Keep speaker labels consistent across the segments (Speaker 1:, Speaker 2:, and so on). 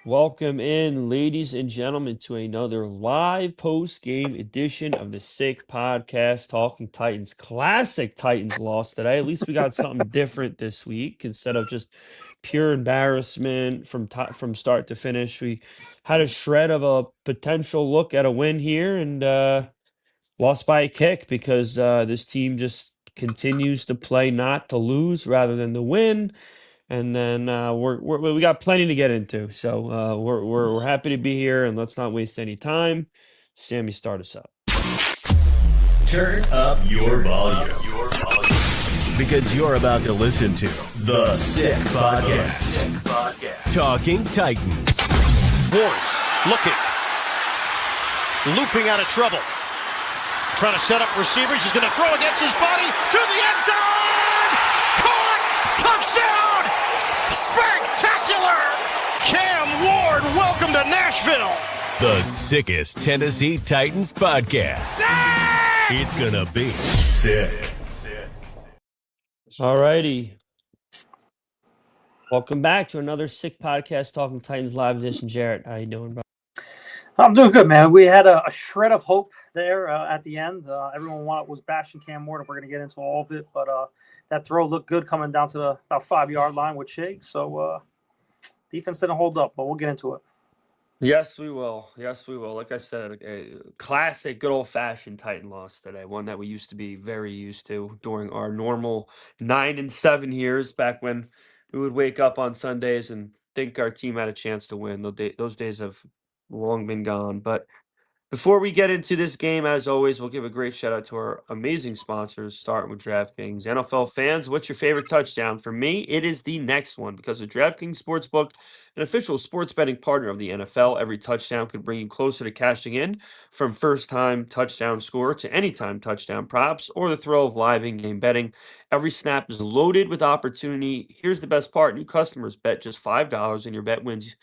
Speaker 1: Welcome in, ladies and gentlemen, to another live post-game edition of the Sick Podcast, Talking Titans. Classic Titans loss today. At least we got something different this week instead of just pure embarrassment from start to finish. We had a shred of a potential look at a win here and lost by a kick because this team just continues to play not to lose rather than to win. And then we got plenty to get into, so we're happy to be here, and let's not waste any time. Sammy, start us up.
Speaker 2: Turn up your volume. Because you're about to listen to The Sick Podcast. Talking Titans.
Speaker 3: Ward looking. Looping out of trouble. Trying to set up receivers. He's going to throw against his body to the end zone. Caught. Touchdown. Spectacular. Cam Ward, welcome to Nashville.
Speaker 2: The sickest Tennessee Titans podcast. It's going to be sick.
Speaker 1: All righty. Welcome back to another Sick Podcast, Talking Titans Live Edition. Jarrett, how you doing, bro?
Speaker 4: I'm doing good, man. We had a shred of hope there at the end. Everyone was bashing Cam Ward, and we're going to get into all of it. But that throw looked good coming down to the about 5-yard line with Shake. So defense didn't hold up, but we'll get into it.
Speaker 1: Yes, we will. Yes, we will. Like I said, a classic, good old-fashioned Titan loss today. One that we used to be very used to during our normal 9-7 years, back when we would wake up on Sundays and think our team had a chance to win. Those days have long been gone. But before we get into this game, as always, we'll give a great shout out to our amazing sponsors, starting with DraftKings. NFL fans, what's your favorite touchdown? For me, it is the next one, because with DraftKings Sportsbook, an official sports betting partner of the NFL, every touchdown could bring you closer to cashing in, from first-time touchdown score to anytime touchdown props or the thrill of live in-game betting. Every snap is loaded with opportunity. Here's the best part. New customers bet just $5 and your bet wins.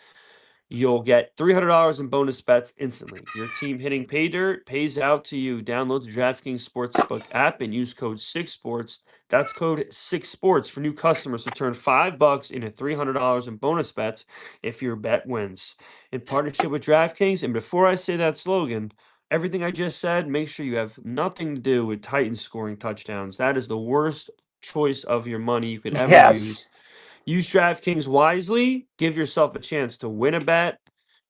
Speaker 1: You'll get $300 in bonus bets instantly. Your team hitting pay dirt pays out to you. Download the DraftKings Sportsbook app and use code 6sports. That's code 6sports for new customers to turn $5 into $300 in bonus bets if your bet wins. In partnership with DraftKings, and before I say that slogan, everything I just said, make sure you have nothing to do with Titans scoring touchdowns. That is the worst choice of your money you could ever use. Use DraftKings wisely. Give yourself a chance to win a bet.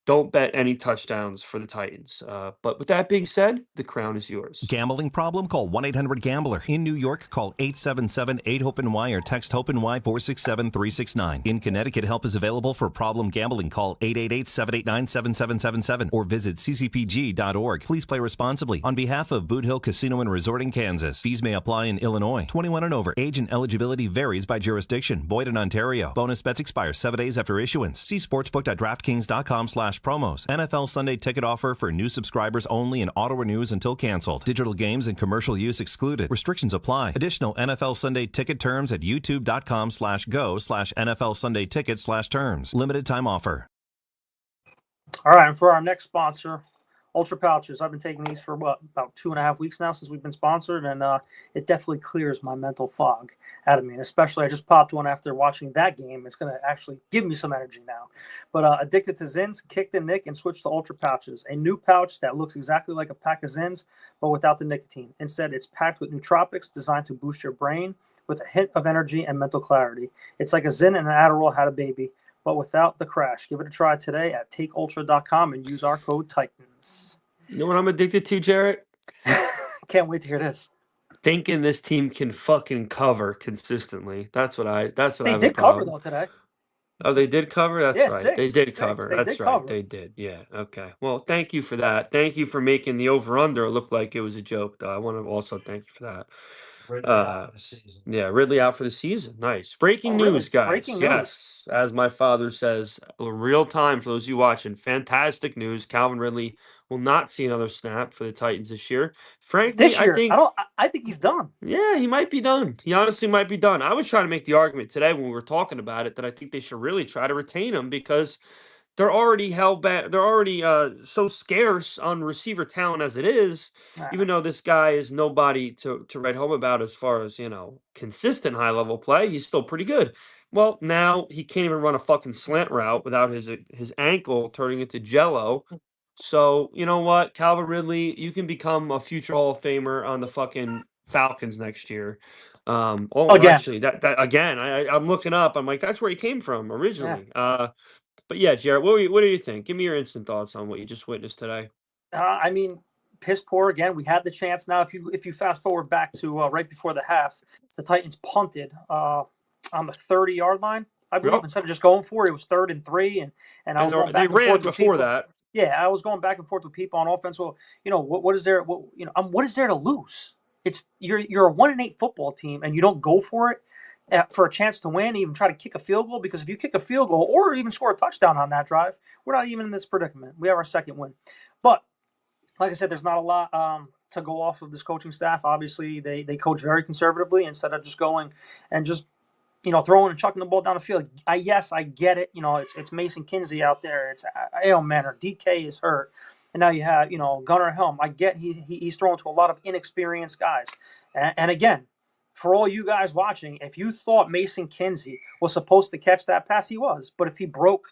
Speaker 1: Don't bet any touchdowns for the Titans. But with that being said, the crown is yours.
Speaker 5: Gambling problem? Call 1-800-GAMBLER. In New York, call 877-8-HOPE-NY or text HOPE-NY 467-369. In Connecticut, help is available for problem gambling. Call 888-789-7777 or visit ccpg.org. Please play responsibly. On behalf of Boot Hill Casino and Resort in Kansas, fees may apply in Illinois. 21 and over. Age and eligibility varies by jurisdiction. Void in Ontario. Bonus bets expire 7 days after issuance. See sportsbook.draftkings.com/promos. NFL Sunday ticket offer for new subscribers only and auto renews until canceled. Digital games and commercial use excluded. Restrictions apply. Additional NFL Sunday ticket terms at youtube.com/go/NFL Sunday ticket/terms. Limited time offer.
Speaker 4: All right, and for our next sponsor, Ultra Pouches. I've been taking these for about 2.5 weeks now since we've been sponsored, and it definitely clears my mental fog out of me. And especially, I just popped one after watching that game. It's going to actually give me some energy now. But addicted to Zins, kicked the Nick and switched to Ultra Pouches, a new pouch that looks exactly like a pack of Zins, but without the nicotine. Instead, it's packed with nootropics designed to boost your brain with a hint of energy and mental clarity. It's like a Zin and an Adderall had a baby, but without the crash. Give it a try today at takeultra.com and use our code Titans.
Speaker 1: You know what I'm addicted to, Jarrett?
Speaker 4: Can't wait to hear this.
Speaker 1: Thinking this team can fucking cover consistently. That's what I
Speaker 4: They
Speaker 1: have
Speaker 4: did
Speaker 1: a problem.
Speaker 4: cover though today.
Speaker 1: Oh, they did cover? That's
Speaker 4: Yeah,
Speaker 1: right. They did
Speaker 4: 6.
Speaker 1: cover.
Speaker 4: They
Speaker 1: That's
Speaker 4: did
Speaker 1: right.
Speaker 4: cover.
Speaker 1: They did. Yeah. Okay. Well, thank you for that. Thank you for making the over-under look like it was a joke, though. I want to also thank you for that. Yeah, Ridley out for the season. Nice. Breaking news, guys.
Speaker 4: Breaking news.
Speaker 1: Yes, as my father says, real time for those of you watching. Fantastic news. Calvin Ridley will not see another snap for the Titans this year. Frankly,
Speaker 4: This year, I think he's done.
Speaker 1: yeah, he might be done. He honestly might be done. I was trying to make the argument today when we were talking about it that I think they should really try to retain him, because they're already held back. They're already so scarce on receiver talent as it is. Even though this guy is nobody to write home about as far as, consistent high level play, he's still pretty good. Well, now he can't even run a fucking slant route without his ankle turning into jello. So, you know what, Calvin Ridley, you can become a future Hall of Famer on the fucking Falcons next year.
Speaker 4: Again.
Speaker 1: Actually, that again, I'm looking up. I'm like, that's where he came from
Speaker 4: Yeah.
Speaker 1: originally. But yeah, Jarrett, what do you think? Give me your instant thoughts on what you just witnessed today.
Speaker 4: I mean, piss poor again. We had the chance. Now, if you fast forward back to right before the half, the Titans punted on the 30-yard line, I believe.
Speaker 1: Yep.
Speaker 4: Instead of just going for it, it was 3rd and 3, and I was going
Speaker 1: They
Speaker 4: back and
Speaker 1: ran
Speaker 4: forth with
Speaker 1: before
Speaker 4: people.
Speaker 1: that.
Speaker 4: Yeah, I was going back and forth with people on offense. Well, what is there? What is there to lose? It's you're a 1-8 football team, and you don't go for it for a chance to win, even try to kick a field goal. Because if you kick a field goal or even score a touchdown on that drive, we're not even in this predicament. We have our second win, but like I said, there's not a lot to go off of this coaching staff. Obviously, they coach very conservatively instead of just going and just throwing and chucking the ball down the field. Yes, I get it. It's Mason Kinsey out there. It's Ayo Manor. DK is hurt, and now you have Gunnar Helm. I get he's throwing to a lot of inexperienced guys, and again. For all you guys watching, if you thought Mason Kinsey was supposed to catch that pass, he was. But if he broke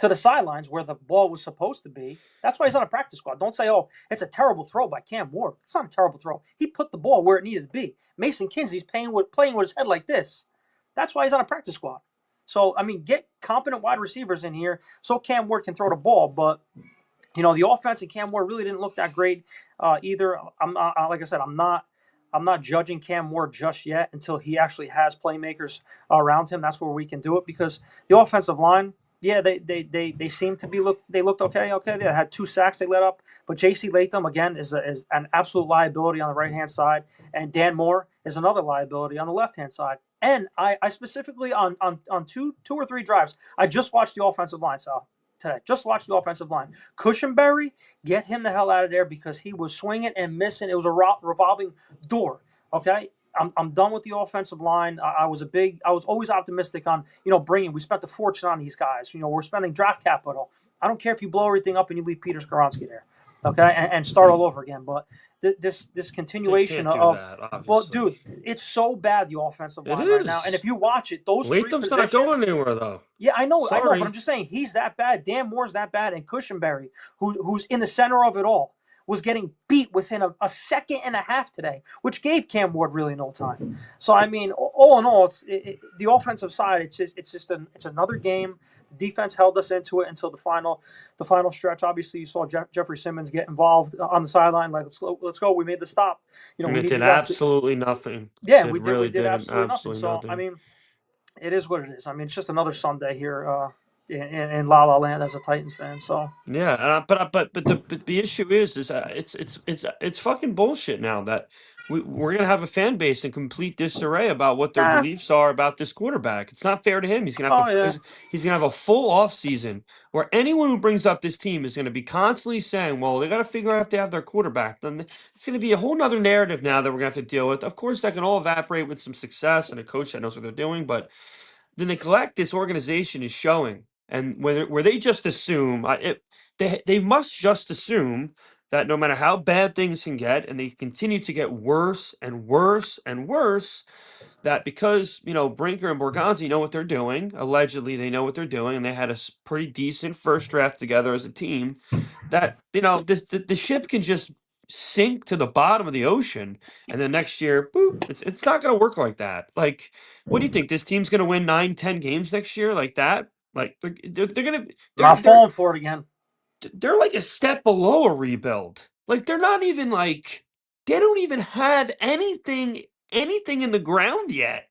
Speaker 4: to the sidelines where the ball was supposed to be. That's why he's on a practice squad. Don't say, oh, it's a terrible throw by Cam Ward. It's not a terrible throw. He put the ball where it needed to be. Mason Kinsey's playing with his head like this. That's why he's on a practice squad. So, I mean, get competent wide receivers in here so Cam Ward can throw the ball. But, the offense and Cam Ward really didn't look that great either. Like I said, I'm not judging Cam Ward just yet until he actually has playmakers around him. That's where we can do it because the offensive line, yeah, they seem to they looked okay. Okay, they had 2 sacks they let up, but J.C. Latham again is an absolute liability on the right hand side, and Dan Moore is another liability on the left hand side. And I specifically on two or three drives, I just watched the offensive line, Sal, today. Just watched the offensive line. Cushenberry, get him the hell out of there because he was swinging and missing. It was a revolving door. Okay. I'm done with the offensive line. I was always optimistic on, we spent a fortune on these guys. We're spending draft capital. I don't care if you blow everything up and you leave Peter Skoronski there, okay, and start all over again. But this continuation of,
Speaker 1: that,
Speaker 4: well, dude, it's so bad, the offensive line right now. And if you watch it, those
Speaker 1: Latham's
Speaker 4: three
Speaker 1: not going anywhere though.
Speaker 4: Yeah, I know,
Speaker 1: Sorry.
Speaker 4: but I'm just saying he's that bad. Dan Moore's that bad, and Cushenberry, who's in the center of it all, was getting beat within a second and a half today, which gave Cam Ward really no time. So I mean, all in all, the offensive side. It's another game. The defense held us into it until the final stretch. Obviously, you saw Jeffrey Simmons get involved on the sideline. Like, let's go. We made the stop.
Speaker 1: And it did absolutely nothing.
Speaker 4: Yeah, we did absolutely nothing. So
Speaker 1: nothing.
Speaker 4: I mean, it is what it is. I mean, it's just another Sunday here in La La Land as a Titans fan. So
Speaker 1: yeah, but the issue is it's fucking bullshit now that we're gonna have a fan base in complete disarray about what their beliefs are about this quarterback. It's not fair to him. He's gonna have he's gonna have a full off season where anyone who brings up this team is gonna be constantly saying, "Well, they got to figure out if they have their quarterback." Then it's gonna be a whole nother narrative now that we're gonna have to deal with. Of course, that can all evaporate with some success and a coach that knows what they're doing, but the neglect this organization is showing, and where they just assume they must just assume that no matter how bad things can get, and they continue to get worse and worse and worse, that because Brinker and Borgonzi know what they're doing, allegedly they know what they're doing, and they had a pretty decent first draft together as a team, that the ship can just sink to the bottom of the ocean, and then next year, boop, it's not going to work like that. Like, what do you think? This team's going to win 9-10 games next year like that? Like they're going to
Speaker 4: not falling for it again.
Speaker 1: They're like a step below a rebuild. Like they're not even like they don't even have anything in the ground yet.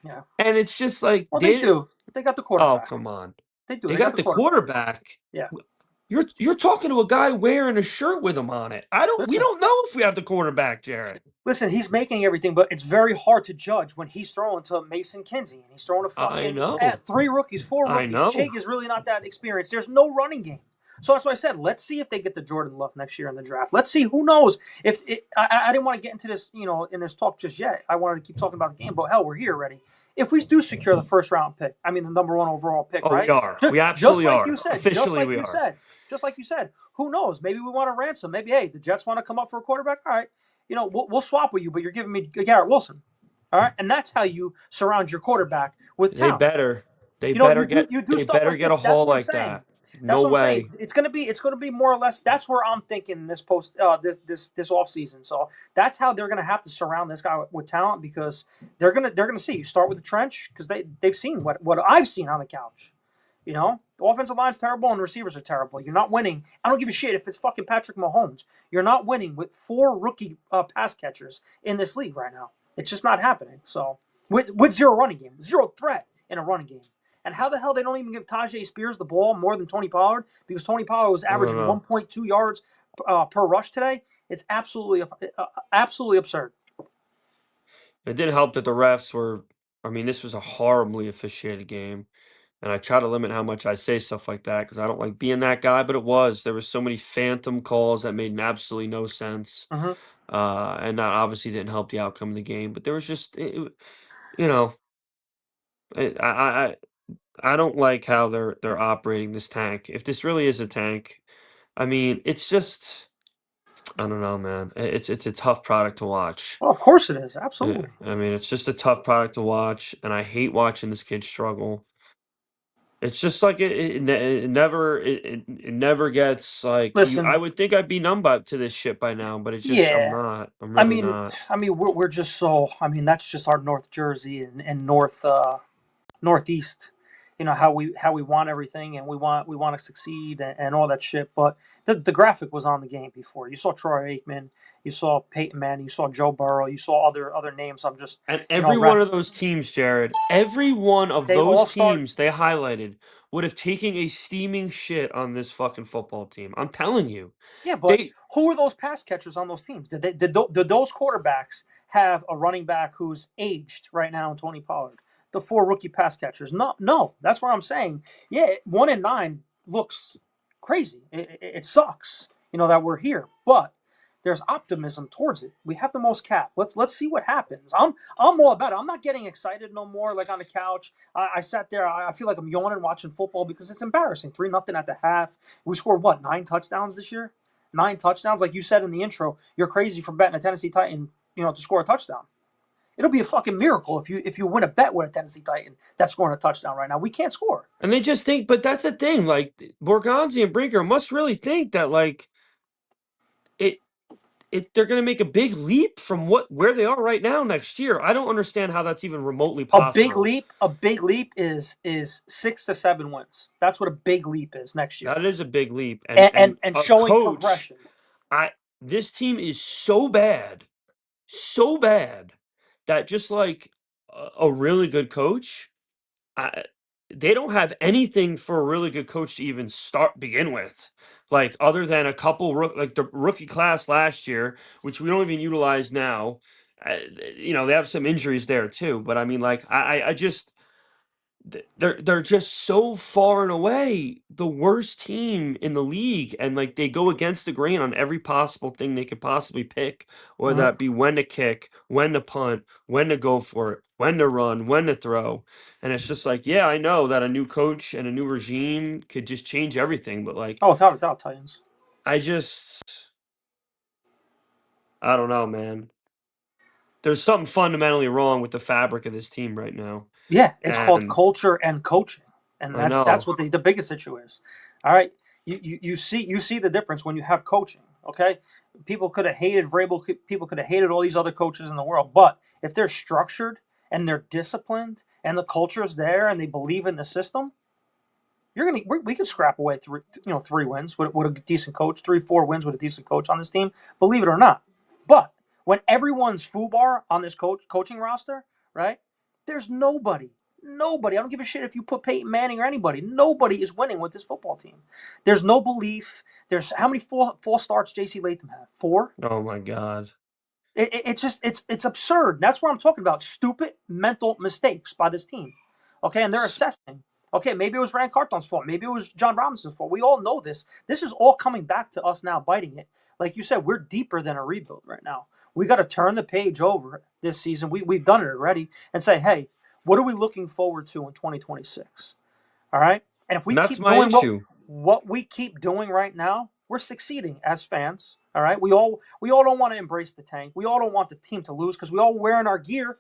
Speaker 4: Yeah.
Speaker 1: And it's just like
Speaker 4: they do. They got the quarterback.
Speaker 1: Oh, come on.
Speaker 4: They do.
Speaker 1: They got the quarterback.
Speaker 4: Yeah.
Speaker 1: You're talking to a guy wearing a shirt with him on it. We don't know if we have the quarterback, Jarrett.
Speaker 4: Listen, he's making everything, but it's very hard to judge when he's throwing to Mason Kinsey and he's throwing to fucking 3 rookies, 4 rookies.
Speaker 1: I know.
Speaker 4: Chig is really not that experienced. There's no running game. So that's why I said, let's see if they get the Jordan Love next year in the draft. Let's see. Who knows? I didn't want to get into this, in this talk just yet. I wanted to keep talking about the game, but hell, we're here already. If we do secure the first round pick, I mean the number 1 overall pick, right?
Speaker 1: We are. We absolutely are.
Speaker 4: You said,
Speaker 1: Officially, we are.
Speaker 4: Just like you said. Who knows? Maybe we want a ransom. Maybe, hey, the Jets want to come up for a quarterback. All right. We'll swap with you, but you're giving me Garrett Wilson. All right, and that's how you surround your quarterback with
Speaker 1: They
Speaker 4: talent.
Speaker 1: better. They
Speaker 4: You know,
Speaker 1: better get.
Speaker 4: you do
Speaker 1: They
Speaker 4: stuff
Speaker 1: better
Speaker 4: like
Speaker 1: get
Speaker 4: this.
Speaker 1: a
Speaker 4: That's
Speaker 1: haul
Speaker 4: what I'm
Speaker 1: like
Speaker 4: saying.
Speaker 1: that.
Speaker 4: That's
Speaker 1: No
Speaker 4: what I'm saying.
Speaker 1: way.
Speaker 4: It's gonna be more or less. That's where I'm thinking this off season. So that's how they're gonna have to surround this guy with talent because they're gonna see you start with the trench because they've seen what I've seen on the couch. You know, the offensive line's terrible and the receivers are terrible. You're not winning. I don't give a shit if it's fucking Patrick Mahomes. You're not winning with 4 rookie pass catchers in this league right now. It's just not happening. So with zero running game, zero threat in a running game. And how the hell they don't even give Tajay Spears the ball more than Tony Pollard because Tony Pollard was
Speaker 1: I don't
Speaker 4: averaging
Speaker 1: know.
Speaker 4: 1.2 yards per rush today? It's absolutely absurd.
Speaker 1: It didn't help that the refs were. I mean, this was a horribly officiated game. And I try to limit how much I say stuff like that because I don't like being that guy, but it was. There was so many phantom calls that made absolutely no sense.
Speaker 4: Mm-hmm.
Speaker 1: And that obviously didn't help the outcome of the game. But there was just, you know, I I don't like how they're operating this tank. If this really is a tank, I mean, it's just I don't know, man. It's a tough product to watch.
Speaker 4: Well, of course it is. Absolutely.
Speaker 1: I mean, it's just a tough product to watch, and I hate watching this kid struggle. It's just like it never gets like you.
Speaker 4: Listen,
Speaker 1: I would think I'd be numb to this shit by now, but it's just I'm
Speaker 4: yeah.
Speaker 1: not. I'm
Speaker 4: I
Speaker 1: really
Speaker 4: mean,
Speaker 1: not.
Speaker 4: we're just so. I mean, that's just our North Jersey and Northeast. You know how we want everything and we want to succeed and all that shit. But the graphic was on the game before. You saw Troy Aikman, you saw Peyton Manning, you saw Joe Burrow, you saw other names. I'm just
Speaker 1: And every one
Speaker 4: wrap.
Speaker 1: of those teams, Jared, every one of
Speaker 4: They all
Speaker 1: those
Speaker 4: start.
Speaker 1: teams they highlighted would have taken a steaming shit on this fucking football team. I'm telling you,
Speaker 4: Yeah, but
Speaker 1: they.
Speaker 4: who are those pass catchers on those teams? Did those quarterbacks have a running back who's aged right now in Tony Pollard? The 4 rookie pass catchers? No, no. That's what I'm saying. Yeah, 1-9 looks crazy. It sucks, that we're here, but there's optimism towards it. We have the most cap. Let's see what happens. I'm all about it. I'm not getting excited no more. Like on the couch, I sat there. I feel like I'm yawning watching football because it's embarrassing. 3-0 at the half. We scored what 9 touchdowns this year? 9 touchdowns, like you said in the intro. You're crazy for betting a Tennessee Titan, to score a touchdown. It'll be a fucking miracle if you win a bet with a Tennessee Titan that's scoring a touchdown right now. We can't score.
Speaker 1: And they just think, but that's the thing. Like Borgonzi and Brinker must really think that like it they're going to make a big leap from where they are right now next year. I don't understand how that's even remotely
Speaker 4: A big
Speaker 1: possible.
Speaker 4: leap, a big leap is 6 to 7 wins. That's what a big leap is next year.
Speaker 1: That is a big leap.
Speaker 4: And
Speaker 1: A
Speaker 4: showing
Speaker 1: coach,
Speaker 4: progression.
Speaker 1: I this team is so bad that just like a really good coach, I, they don't have anything for a really good coach to even begin with. Like other than a couple like the rookie class last year, which we don't even utilize now. Uh, they have some injuries there too. But I mean, like I just they're just so far and away the worst team in the league, and like they go against the grain on every possible thing they could possibly pick, whether
Speaker 4: Mhm.
Speaker 1: that be when to kick, when to punt, when to go for it, when to run, when to throw. And it's just like, yeah, I know that a new coach and a new regime could just change everything, but like
Speaker 4: Oh, without a doubt, Titans.
Speaker 1: I just I don't know, man. There's something fundamentally wrong with the fabric of this team right now.
Speaker 4: Yeah, it's called
Speaker 1: And
Speaker 4: culture and coaching, and
Speaker 1: I
Speaker 4: that's
Speaker 1: know.
Speaker 4: what the biggest issue is. All right, you see the difference when you have coaching. Okay, people could have hated Vrabel, people could have hated all these other coaches in the world, but if they're structured and they're disciplined and the culture is there and they believe in the system, we can scrap away 3 wins with a decent coach, 3-4 wins with a decent coach on this team. Believe it or not, but when everyone's foobar on this coaching roster, right? There's nobody. Nobody. I don't give a shit if you put Peyton Manning or anybody. Nobody is winning with this football team. There's no belief. There's how many full starts J.C. Latham have? 4.
Speaker 1: Oh my God.
Speaker 4: It's just it's absurd. That's what I'm talking about. Stupid mental mistakes by this team. Okay, and they're assessing. Okay, maybe it was Rand Carthon's fault. Maybe it was John Robinson's fault. We all know this. This is all coming back to us now, biting it. Like you said, we're deeper than a rebuild right now. We got to turn the page over this season. We've done it already, and say, hey, what are we looking forward to in 2026? All right, and if we
Speaker 1: And that's
Speaker 4: keep
Speaker 1: my
Speaker 4: doing
Speaker 1: issue.
Speaker 4: what we keep doing right now, we're succeeding as fans. All right, we all don't want to embrace the tank. We all don't want the team to lose because we all wearing our gear.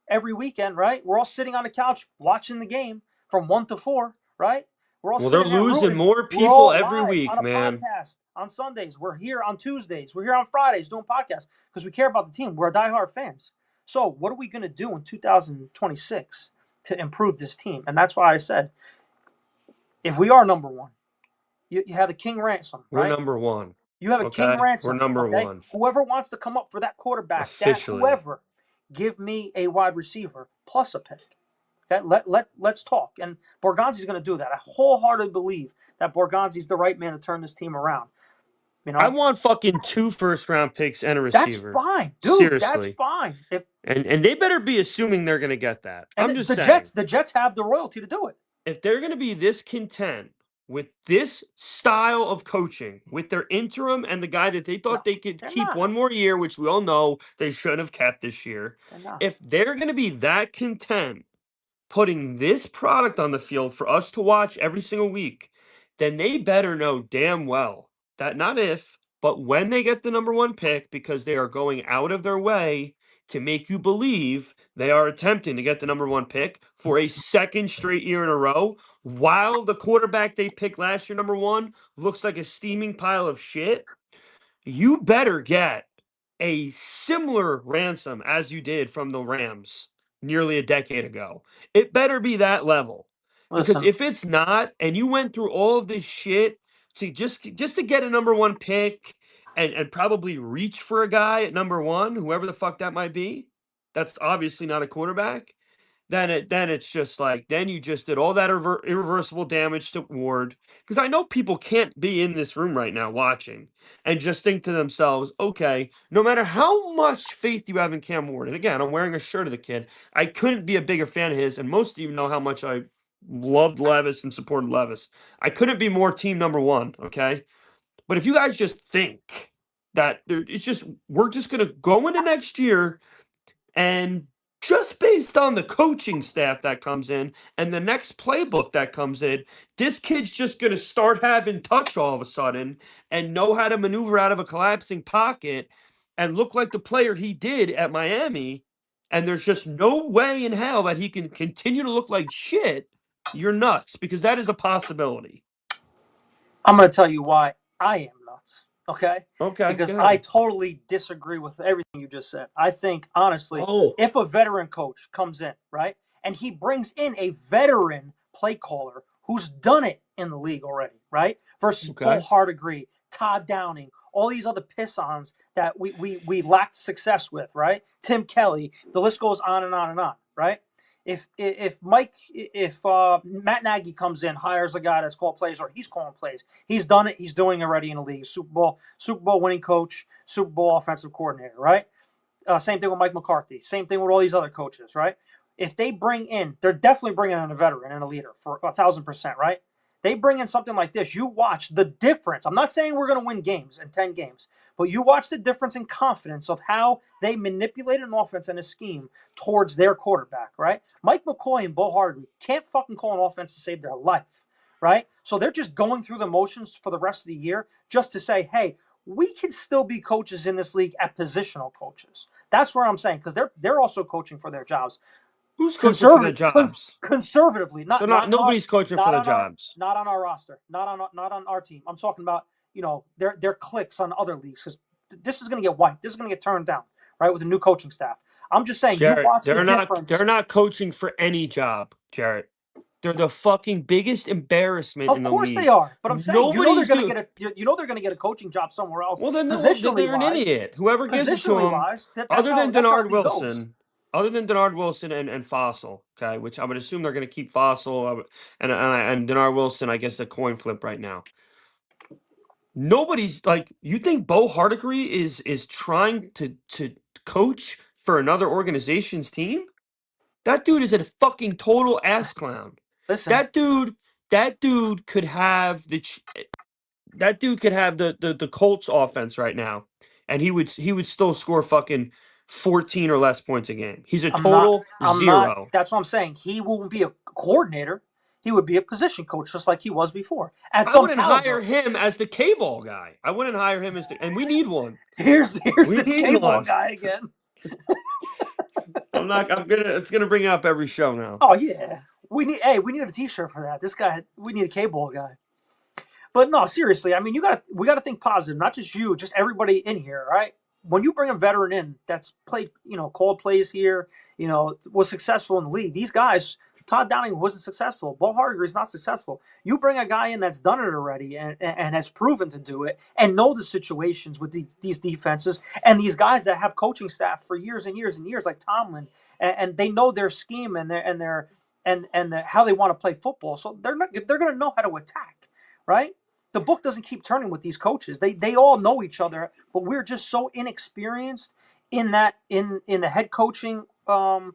Speaker 4: every weekend, right? We're all sitting on the couch watching the game from 1 to 4, right? We're all
Speaker 1: Well, they're
Speaker 4: sitting there
Speaker 1: losing
Speaker 4: rooting.
Speaker 1: more
Speaker 4: We're
Speaker 1: people
Speaker 4: all
Speaker 1: every
Speaker 4: live on
Speaker 1: week,
Speaker 4: a
Speaker 1: man.
Speaker 4: podcast on Sundays. We're here on Tuesdays. We're here on Fridays doing podcasts because we care about the team. We're diehard fans. So what are we going to do in 2026 to improve this team? And that's why I said, if we are number one, you have a king ransom,
Speaker 1: We're
Speaker 4: right?
Speaker 1: number one.
Speaker 4: You have a king
Speaker 1: Okay? We're
Speaker 4: ransom,
Speaker 1: number
Speaker 4: okay?
Speaker 1: one.
Speaker 4: Whoever wants to come up for that quarterback,
Speaker 1: Officially.
Speaker 4: give me a wide receiver plus a pick. Okay? Let's talk. And Borgonzi's going to do that. I wholeheartedly believe that Borgonzi's the right man to turn this team around. You know,
Speaker 1: I want fucking 2 first-round picks and a
Speaker 4: that's
Speaker 1: receiver.
Speaker 4: fine, dude. That's
Speaker 1: Seriously.
Speaker 4: fine.
Speaker 1: And they better be assuming they're going to get that.
Speaker 4: And
Speaker 1: I'm just
Speaker 4: the
Speaker 1: saying.
Speaker 4: Jets have the royalty to do it.
Speaker 1: If they're going to be this content with this style of coaching, with their interim and the guy that they thought they could
Speaker 4: they're
Speaker 1: keep
Speaker 4: not.
Speaker 1: one more year, which we all know they should have kept this year.
Speaker 4: They're not.
Speaker 1: If they're going to be that content putting this product on the field for us to watch every single week, then they better know damn well that not if, but when they get the number one pick, because they are going out of their way to make you believe they are attempting to get the number one pick for a second straight year in a row, while the quarterback they picked last year, number one, looks like a steaming pile of shit. You better get a similar ransom as you did from the Rams nearly a decade ago. It better be that level. Because
Speaker 4: Listen,
Speaker 1: if it's not, and you went through all of this shit to just to get a number one pick and probably reach for a guy at number one, whoever the fuck that might be, that's obviously not a quarterback. Then it's just like, then you just did all that irreversible damage to Ward. Because I know people can't be in this room right now watching and just think to themselves, okay, no matter how much faith you have in Cam Ward, and again, I'm wearing a shirt of the kid, I couldn't be a bigger fan of his, and most of you know how much I loved Levis and supported Levis. I couldn't be more team number one, okay? But if you guys just think that we're just gonna go into next year and just based on the coaching staff that comes in and the next playbook that comes in, this kid's just going to start having touch all of a sudden and know how to maneuver out of a collapsing pocket and look like the player he did at Miami. And there's just no way in hell that he can continue to look like shit. You're nuts, because that is a possibility.
Speaker 4: I'm going to tell you why I am nuts. Okay?
Speaker 1: Okay.
Speaker 4: Because I totally disagree with everything you just said. I think, honestly, if a veteran coach comes in, right, and he brings in a veteran play caller who's done it in the league already, right, versus Bull Hardigree, Todd Downing, all these other piss-ons that we lacked success with, right? Tim Kelly, the list goes on and on and on, right? If Matt Nagy comes in, hires a guy that's called plays, or he's calling plays, he's done it. He's doing it already in the league. Super Bowl winning coach, Super Bowl offensive coordinator, right? Same thing with Mike McCarthy. Same thing with all these other coaches, right? If they bring in, they're definitely bringing in a veteran and a leader for 1,000%, right? They bring in something like this. You watch the difference. I'm not saying we're going to win games in 10 games, but you watch the difference in confidence of how they manipulate an offense and a scheme towards their quarterback, right? Mike McCoy and Bo Hardigree can't fucking call an offense to save their life, right? So they're just going through the motions for the rest of the year just to say, hey, we can still be coaches in this league at positional coaches. That's where I'm saying, because they're also coaching for their jobs.
Speaker 1: Who's coaching for their jobs?
Speaker 4: Conservatively,
Speaker 1: nobody's coaching for their jobs.
Speaker 4: Not on our roster, not on our team. I'm talking about, their clicks on other leagues, because this is going to get wiped. This is going to get turned down, right, with a new coaching staff. I'm just saying,
Speaker 1: Jarett,
Speaker 4: you watch the difference.
Speaker 1: They're not coaching for any job, Jarett. They're the fucking biggest embarrassment in the league.
Speaker 4: Of course they are, but I'm saying they're going to get a coaching job somewhere else.
Speaker 1: Well, then they're an idiot. Whoever gives it to them, other than Denard Wilson and Fossil, okay, which I would assume they're going to keep Fossil and Denard Wilson. I guess a coin flip right now. Nobody's like, you think Bo Hardigree is trying to coach for another organization's team? That dude is a fucking total ass clown.
Speaker 4: Listen,
Speaker 1: that dude could have the Colts offense right now, and he would still score fucking 14 or less points a game. He's a total zero.
Speaker 4: That's what I'm saying. He won't be a coordinator. He would be a position coach, just like he was before. I wouldn't
Speaker 1: hire him as the K-ball guy. I wouldn't hire him and we need one.
Speaker 4: Here's this K-ball guy again.
Speaker 1: I'm not. I'm gonna. It's gonna bring up every show now.
Speaker 4: Oh yeah, we need a T-shirt for that. This guy, we need a K-ball guy. But no, seriously, I mean, we gotta think positive, not just you, just everybody in here, right? When you bring a veteran in that's played, called plays here, was successful in the league. These guys, Todd Downing wasn't successful. Bo Hargreaves not successful. You bring a guy in that's done it already and has proven to do it and know the situations with these defenses and these guys that have coaching staff for years and years and years, like Tomlin, and they know their scheme and how they want to play football. So they're going to know how to attack, right? The book doesn't keep turning with these coaches. They all know each other, but we're just so inexperienced in the head coaching ranks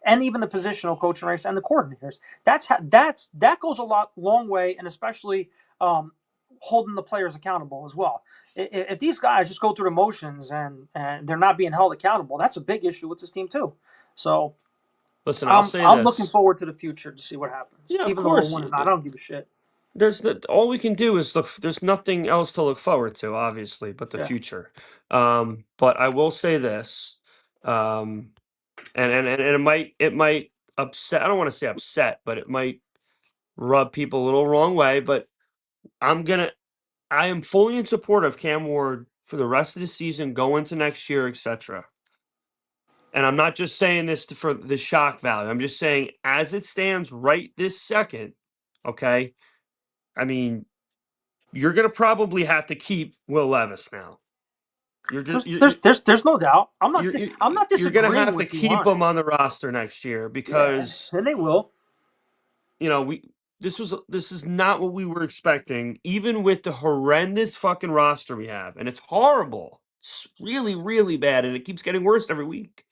Speaker 4: and even the positional coaching ranks and the coordinators. That goes a long way, and especially holding the players accountable as well. If these guys just go through the motions and they're not being held accountable, that's a big issue with this team too. So
Speaker 1: listen, I'll say
Speaker 4: I'm
Speaker 1: this.
Speaker 4: looking forward to the future to see what happens.
Speaker 1: Yeah,
Speaker 4: even
Speaker 1: of course.
Speaker 4: though we're winning, I don't give a shit.
Speaker 1: All we can do is look. There's nothing else to look forward to, obviously, but the future. But I will say this, and it might upset. I don't want to say upset, but it might rub people a little wrong way. But I am fully in support of Cam Ward for the rest of the season, go into next year, etc. And I'm not just saying this for the shock value. I'm just saying, as it stands right this second, okay. I mean, you're going to probably have to keep Will Levis now.
Speaker 4: There's no doubt. I'm not disagreeing.
Speaker 1: You're going to have to keep him on the roster next year because
Speaker 4: and they will.
Speaker 1: This is not what we were expecting, even with the horrendous fucking roster we have, and it's horrible. It's really, really bad, and it keeps getting worse every week.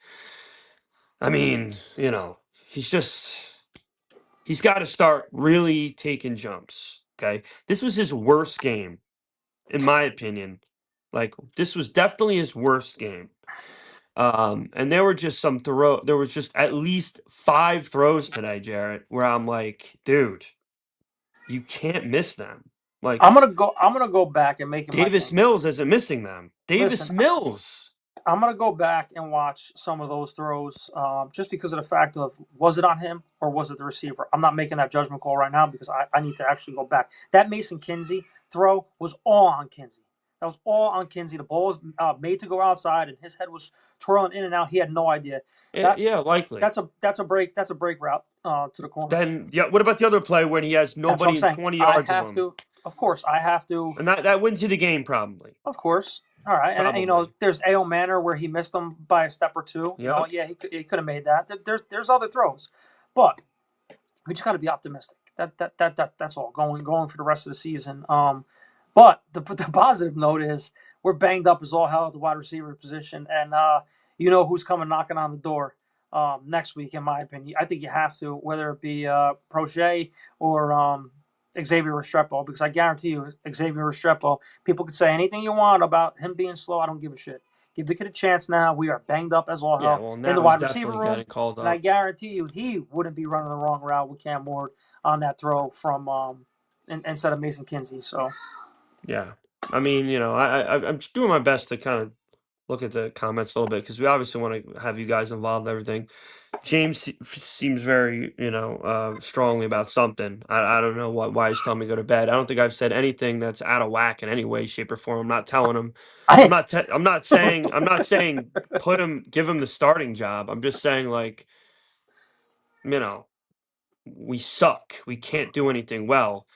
Speaker 1: I mean, he's got to start really taking jumps. Okay, this was his worst game, in my opinion. Like, this was definitely his worst game. And there were just there was just at least 5 throws today, Jarrett, where I'm like, dude, you can't miss them. Like,
Speaker 4: I'm gonna go back and make it.
Speaker 1: Davis Mills isn't missing them. Mills.
Speaker 4: I'm gonna go back and watch some of those throws, just because of the fact of, was it on him or was it the receiver? I'm not making that judgment call right now because I need to actually go back. That Mason Kinsey throw was all on Kinsey. That was all on Kinsey. The ball was made to go outside, and his head was twirling in and out. He had no idea.
Speaker 1: Likely.
Speaker 4: That's a break route to the corner.
Speaker 1: Then what about the other play when he has nobody in 20 yards of him?
Speaker 4: Of course, I have to.
Speaker 1: And that wins you the game probably.
Speaker 4: Of course. All right, probably. And there's A.O. Manor where he missed them by a step or two.
Speaker 1: Yep.
Speaker 4: He could have made that. There's other throws, but we just got to be optimistic. That's all going for the rest of the season. But the positive note is we're banged up as all hell at the wide receiver position, and who's coming knocking on the door next week, in my opinion. I think you have to, whether it be Proche or Xavier Restrepo, because I guarantee you, Xavier Restrepo, people could say anything you want about him being slow. I don't give a shit. Give the kid a chance now. We are banged up as all hell in the wide receiver room. And I guarantee you, he wouldn't be running the wrong route with Cam Ward on that throw from instead of Mason Kinsey. So.
Speaker 1: Yeah. I mean, I'm just doing my best to kind of look at the comments a little bit because we obviously want to have you guys involved in everything. James seems very, strongly about something. I don't know why he's telling me to go to bed. I don't think I've said anything that's out of whack in any way, shape, or form. I'm not telling him. I'm not saying give him the starting job. I'm just saying, like, we suck. We can't do anything well.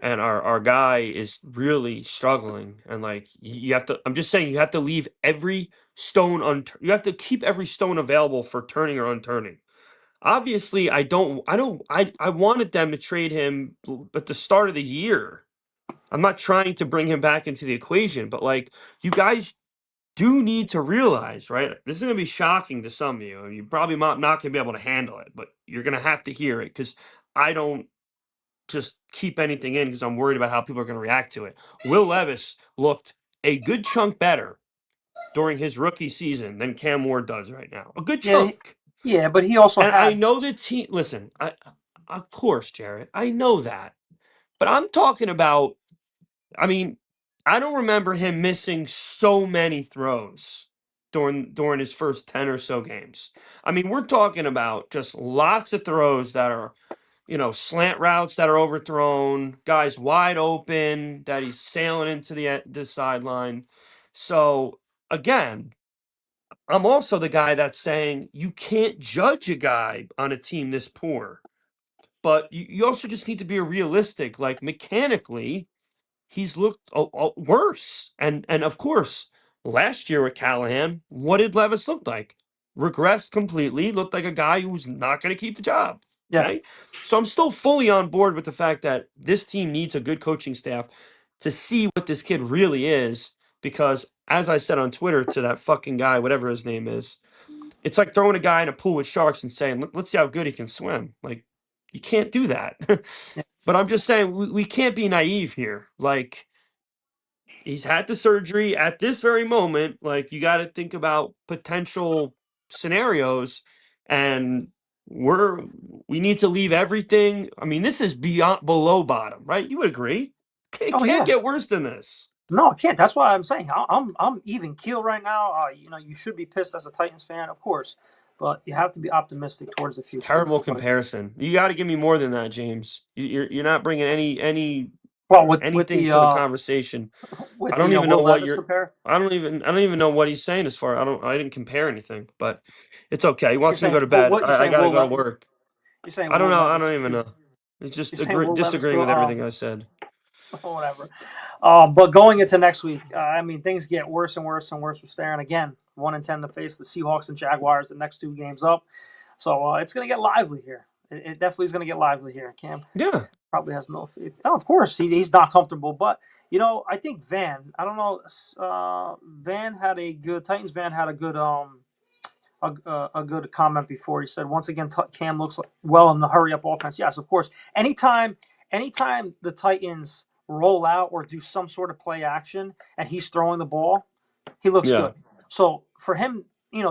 Speaker 1: And our guy is really struggling, and like you have to. I'm just saying you have to leave every stone you have to keep every stone available for turning or unturning. Obviously, I wanted them to trade him at the start of the year. I'm not trying to bring him back into the equation, but like you guys do need to realize, right? This is gonna be shocking to some of you. You're probably not gonna be able to handle it, but you're gonna have to hear it because I don't just keep anything in because I'm worried about how people are going to react to it. Will Levis looked a good chunk better during his rookie season than Cam Ward does right now. A good chunk.
Speaker 4: Yeah, but he also
Speaker 1: I know the team. Listen, of course, Jarrett, I know that. But I'm talking about, I mean, I don't remember him missing so many throws during his first 10 or so games. I mean, we're talking about just lots of throws that are, slant routes that are overthrown, guys wide open that he's sailing into the sideline. So again, I'm also the guy that's saying you can't judge a guy on a team this poor, but you also just need to be realistic. Like mechanically, he's looked worse. And of course, last year with Callahan, what did Levis look like? Regressed completely. Looked like a guy who's not going to keep the job.
Speaker 4: Yeah.
Speaker 1: Okay, so I'm still fully on board with the fact that this team needs a good coaching staff to see what this kid really is. Because as I said on Twitter to that fucking guy, whatever his name is, it's like throwing a guy in a pool with sharks and saying, let's see how good he can swim. Like, you can't do that.
Speaker 4: Yeah.
Speaker 1: But I'm just saying, we can't be naive here. Like, he's had the surgery at this very moment. Like, you got to think about potential scenarios. And we need to leave everything. I mean, this is below bottom, right? You would agree. It
Speaker 4: Oh
Speaker 1: can't
Speaker 4: yeah.
Speaker 1: get worse than this.
Speaker 4: No, it can't. That's why I'm saying I'm even keel right now. You should be pissed as a Titans fan, of course, but you have to be optimistic towards the future.
Speaker 1: Terrible comparison. You got to give me more than that, James. You're not bringing
Speaker 4: Well, with
Speaker 1: anything
Speaker 4: the
Speaker 1: to the conversation. I don't even know
Speaker 4: Will
Speaker 1: what
Speaker 4: Levis
Speaker 1: you're.
Speaker 4: compare.
Speaker 1: I don't even know what he's saying as far. I didn't compare anything, but it's okay. He
Speaker 4: You're
Speaker 1: wants me to
Speaker 4: saying
Speaker 1: go to bed.
Speaker 4: what? You're
Speaker 1: I
Speaker 4: saying
Speaker 1: gotta
Speaker 4: Will
Speaker 1: go to
Speaker 4: Levis.
Speaker 1: work.
Speaker 4: You're saying
Speaker 1: I don't
Speaker 4: Will
Speaker 1: know. I
Speaker 4: Levis
Speaker 1: don't even
Speaker 4: to.
Speaker 1: know. It's just
Speaker 4: You're saying Will Levis
Speaker 1: disagreeing
Speaker 4: to
Speaker 1: with everything I said.
Speaker 4: whatever. But going into next week, I mean, things get worse and worse and worse. We're staring again 1-10 to face the Seahawks and Jaguars the next two games up. So it's going to get lively here. It definitely is going to get lively here. Cam
Speaker 1: Yeah.
Speaker 4: probably has no faith. Oh, of course, he's not comfortable. But, I think Van, I don't know, Titans Van had a good a good comment before. He said, once again, Cam looks well in the hurry up offense. Yes, of course. Anytime the Titans roll out or do some sort of play action and he's throwing the ball, he looks good. So for him,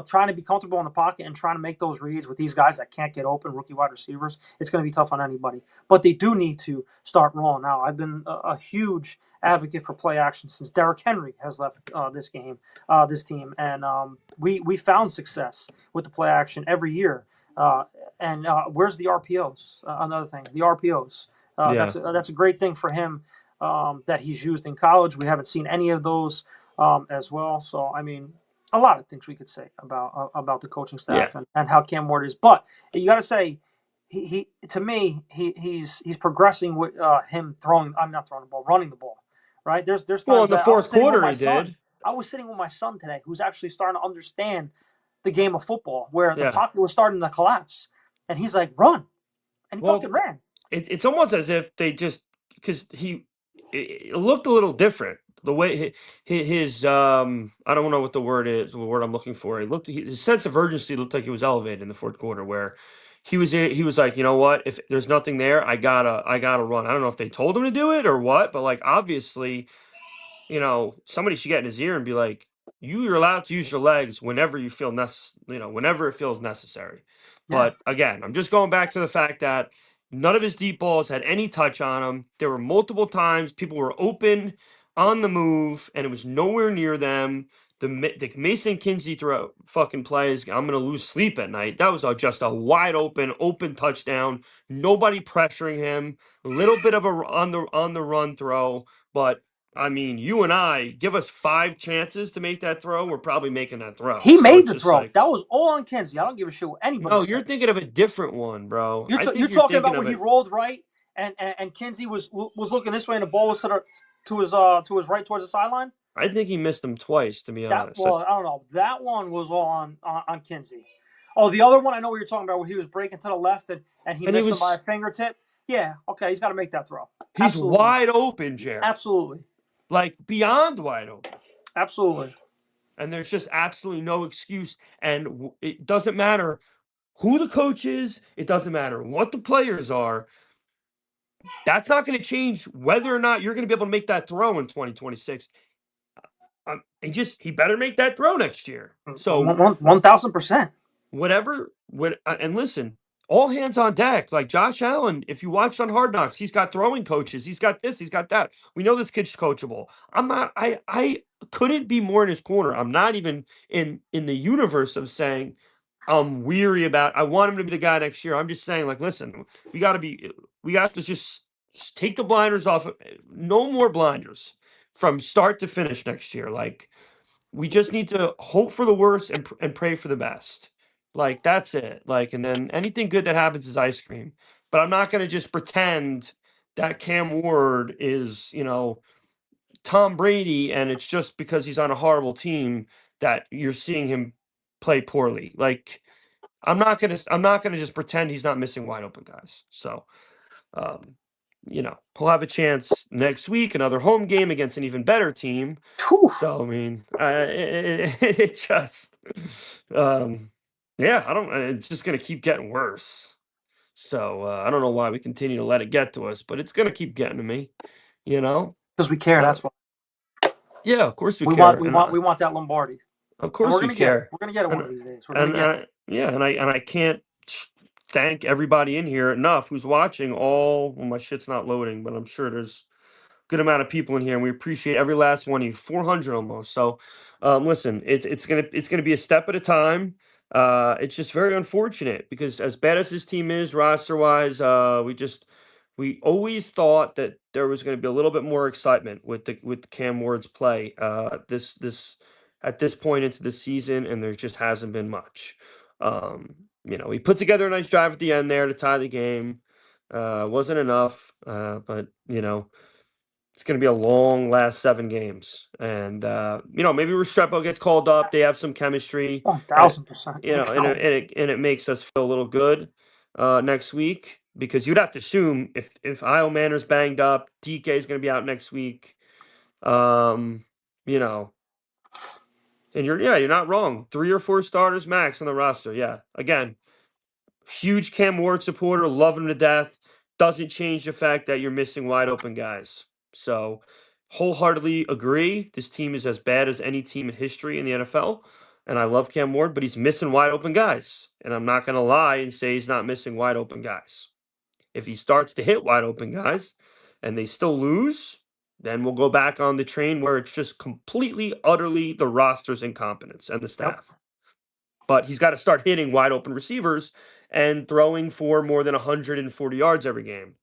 Speaker 4: trying to be comfortable in the pocket and trying to make those reads with these guys that can't get open, rookie wide receivers, it's going to be tough on anybody. But they do need to start rolling out. I've been a huge advocate for play action since Derrick Henry has left this team, and we found success with the play action every year. And where's the RPOs? Another thing, the RPOs. That's a great thing for him that he's used in college. We haven't seen any of those as well. So I mean, a lot of things we could say about the coaching staff and how Cam Ward is, but you got to say he's progressing with him throwing. I'm not throwing the ball, running the ball. Right? There's times
Speaker 1: in the fourth quarter he did.
Speaker 4: I was sitting with my son today, who's actually starting to understand the game of football, where the pocket was starting to collapse, and he's like, "Run," and he fucking ran.
Speaker 1: It's almost as if they just because it looked a little different. The way his I don't know what the word is, the word I'm looking for. His sense of urgency looked like it was elevated in the fourth quarter, where he was like, you know what, if there's nothing there, I gotta run. I don't know if they told him to do it or what, but like obviously, somebody should get in his ear and be like, you're allowed to use your legs whenever you feel whenever it feels necessary. But again, I'm just going back to the fact that none of his deep balls had any touch on them. There were multiple times people were open on the move, and it was nowhere near them. The Mason Kinsey throw fucking plays, I'm gonna lose sleep at night. That was just a wide open touchdown. Nobody pressuring him. A little bit of a on the run throw, but I mean, you and I, give us 5 chances to make that throw, we're probably making that throw.
Speaker 4: He made the throw. That was all on Kinsey. I don't give a shit what anybody
Speaker 1: said. You're thinking of a different one, bro.
Speaker 4: You're talking about when he rolled right and Kinsey was looking this way and the ball was to his right towards the sideline.
Speaker 1: I think he missed them twice, to be honest.
Speaker 4: Well, I don't know. That one was all on Kinsey. Oh, the other one, I know what you're talking about, where he was breaking to the left and he missed him by a fingertip. Yeah, okay, he's got to make that throw.
Speaker 1: He's wide open, Jarett.
Speaker 4: Absolutely.
Speaker 1: Like, beyond wide open.
Speaker 4: Absolutely.
Speaker 1: And there's just absolutely no excuse. And it doesn't matter who the coach is. It doesn't matter what the players are. That's not going to change whether or not you're going to be able to make that throw in 2026. He better make that throw next year. So
Speaker 4: 1,000%.
Speaker 1: Whatever. And listen, all hands on deck. Like Josh Allen, if you watched on Hard Knocks, he's got throwing coaches. He's got this. He's got that. We know this kid's coachable. I'm not. I couldn't be more in his corner. I'm not even in the universe of saying I'm weary about. I want him to be the guy next year. I'm just saying, like, listen, we got to be. We have to just take the blinders off. No more blinders from start to finish next year. Like, we just need to hope for the worst and pray for the best. Like, that's it. Like, and then anything good that happens is ice cream. But I'm not going to just pretend that Cam Ward is, Tom Brady, and it's just because he's on a horrible team that you're seeing him play poorly. Like, I'm not gonna just pretend he's not missing wide open guys. So, um, he'll have a chance next week, another home game against an even better team.
Speaker 4: Whew.
Speaker 1: So, I mean, it just, yeah, I don't. It's just gonna keep getting worse. So I don't know why we continue to let it get to us, but it's gonna keep getting to me. You know,
Speaker 4: Because we care.
Speaker 1: Uh,
Speaker 4: That's why
Speaker 1: yeah, of course we
Speaker 4: we
Speaker 1: care,
Speaker 4: want. We
Speaker 1: and
Speaker 4: want. We want that Lombardi.
Speaker 1: of
Speaker 4: And
Speaker 1: course
Speaker 4: we're
Speaker 1: we
Speaker 4: gonna get it.
Speaker 1: care,
Speaker 4: We're gonna get it one
Speaker 1: and
Speaker 4: of these days. We're gonna
Speaker 1: and
Speaker 4: get it.
Speaker 1: yeah, and I can't thank everybody in here enough who's watching. Well, my shit's not loading, but I'm sure there's good amount of people in here, and we appreciate every last one of you. 400 almost. So, listen, it's gonna be a step at a time. It's just very unfortunate because as bad as this team is roster wise, we always thought that there was going to be a little bit more excitement with Cam Ward's play. This at this point into the season, and there just hasn't been much. He put together a nice drive at the end there to tie the game. Wasn't enough, but it's going to be a long last 7 games, and maybe Restrepo gets called up. They have some chemistry, and
Speaker 4: 1000%.
Speaker 1: it makes us feel a little good next week because you'd have to assume if Io Manor's banged up, DK is going to be out next week. Um, you know, and you're not wrong. 3 or 4 starters max on the roster. Yeah, again, huge Cam Ward supporter, love him to death. Doesn't change the fact that you're missing wide open guys. So, wholeheartedly agree. This team is as bad as any team in history in the NFL. And I love Cam Ward, but he's missing wide open guys. And I'm not going to lie and say he's not missing wide open guys. If he starts to hit wide open guys and they still lose, then we'll go back on the train where it's just completely, utterly the roster's incompetence and the staff. But he's got to start hitting wide open receivers and throwing for more than 140 yards every game.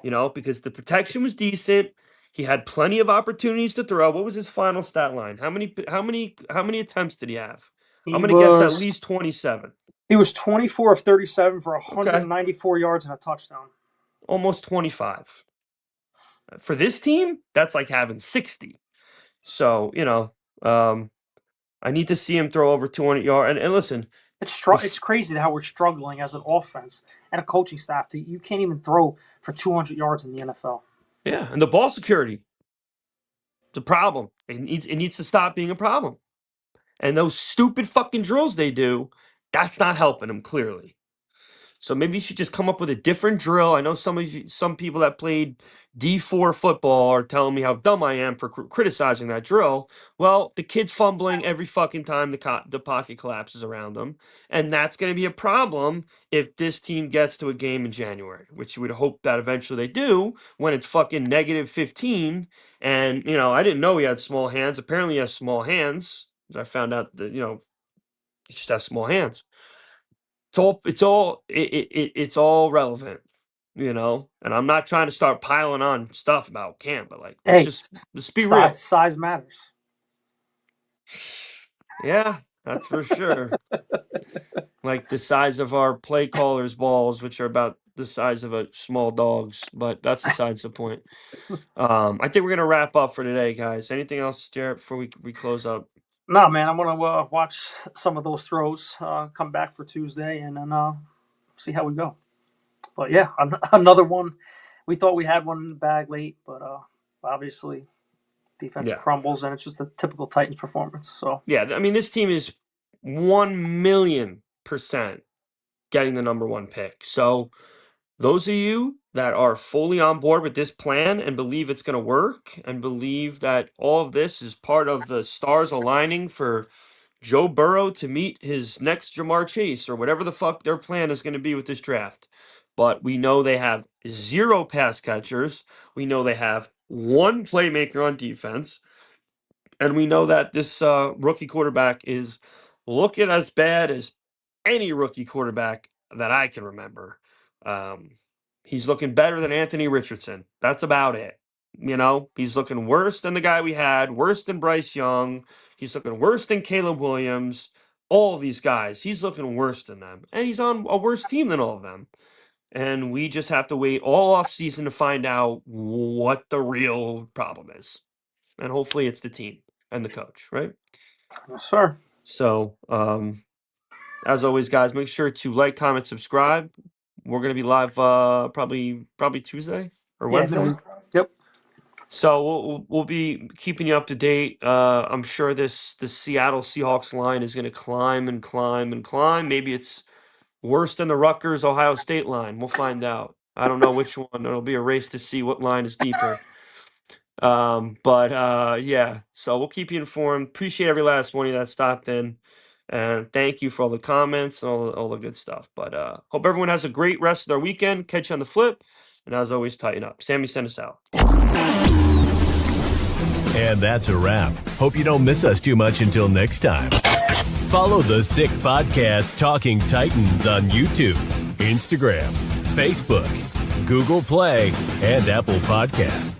Speaker 1: Because the protection was decent. He had plenty of opportunities to throw. What was his final stat line? How many attempts did he have? I'm going to guess at least 27.
Speaker 4: He was 24 of 37 for
Speaker 1: Okay.
Speaker 4: 194 yards and a touchdown.
Speaker 1: Almost 25. For this team, that's like having 60. So, I need to see him throw over 200 yards. And listen,
Speaker 4: It's crazy how we're struggling as an offense and a coaching staff. You can't even throw for 200 yards in the NFL.
Speaker 1: yeah, and the ball security, it's a problem. It needs to stop being a problem. And those stupid fucking drills they do, that's not helping them clearly. So maybe you should just come up with a different drill. I know some people that played D4 football are telling me how dumb I am for criticizing that drill. Well, the kid's fumbling every fucking time the pocket collapses around them, and that's going to be a problem if this team gets to a game in January, which you would hope that eventually they do when it's fucking -15. And I didn't know he had small hands. Apparently, he has small hands. I found out that he just has small hands. It's all relevant, and I'm not trying to start piling on stuff about Cam, but like let's be real.
Speaker 4: Size matters.
Speaker 1: Yeah, that's for sure. Like the size of our play callers' balls, which are about the size of a small dog's, but that's besides the point. I think we're gonna wrap up for today, guys. Anything else, Jarett, before we close up?
Speaker 4: No, man, I'm gonna watch some of those throws. Come back for Tuesday, and then see how we go. But yeah, another one. We thought we had one in the bag late, but obviously defense crumbles, and it's just a typical Titans performance. So
Speaker 1: yeah, I mean, this team is 1,000,000% getting the number 1 pick. So those of you that are fully on board with this plan and believe it's going to work and believe that all of this is part of the stars aligning for Joe Burrow to meet his next Jamar Chase or whatever the fuck their plan is going to be with this draft. But we know they have 0 pass catchers. We know they have 1 playmaker on defense. And we know that this rookie quarterback is looking as bad as any rookie quarterback that I can remember. He's looking better than Anthony Richardson. That's about it. You know, he's looking worse than the guy we had, worse than Bryce Young. He's looking worse than Caleb Williams. All of these guys, he's looking worse than them. And he's on a worse team than all of them. And we just have to wait all off season to find out what the real problem is. And hopefully it's the team and the coach, right?
Speaker 4: Yes, sir.
Speaker 1: So, as always, guys, make sure to like, comment, subscribe. We're gonna be live probably Tuesday or Wednesday.
Speaker 4: Yep.
Speaker 1: So we'll be keeping you up to date. I'm sure the Seattle Seahawks line is gonna climb and climb and climb. Maybe it's worse than the Rutgers Ohio State line. We'll find out. I don't know which one. It'll be a race to see what line is deeper. Yeah, so we'll keep you informed. Appreciate every last one of you that stopped in, and thank you for all the comments and all the good stuff. But hope everyone has a great rest of their weekend. Catch you on the flip, and as always, tighten up. Sammy, send us out.
Speaker 2: And that's a wrap. Hope you don't miss us too much until next time. Follow the Sick Podcast Talking Titans on YouTube, Instagram, Facebook, Google Play, and Apple Podcasts.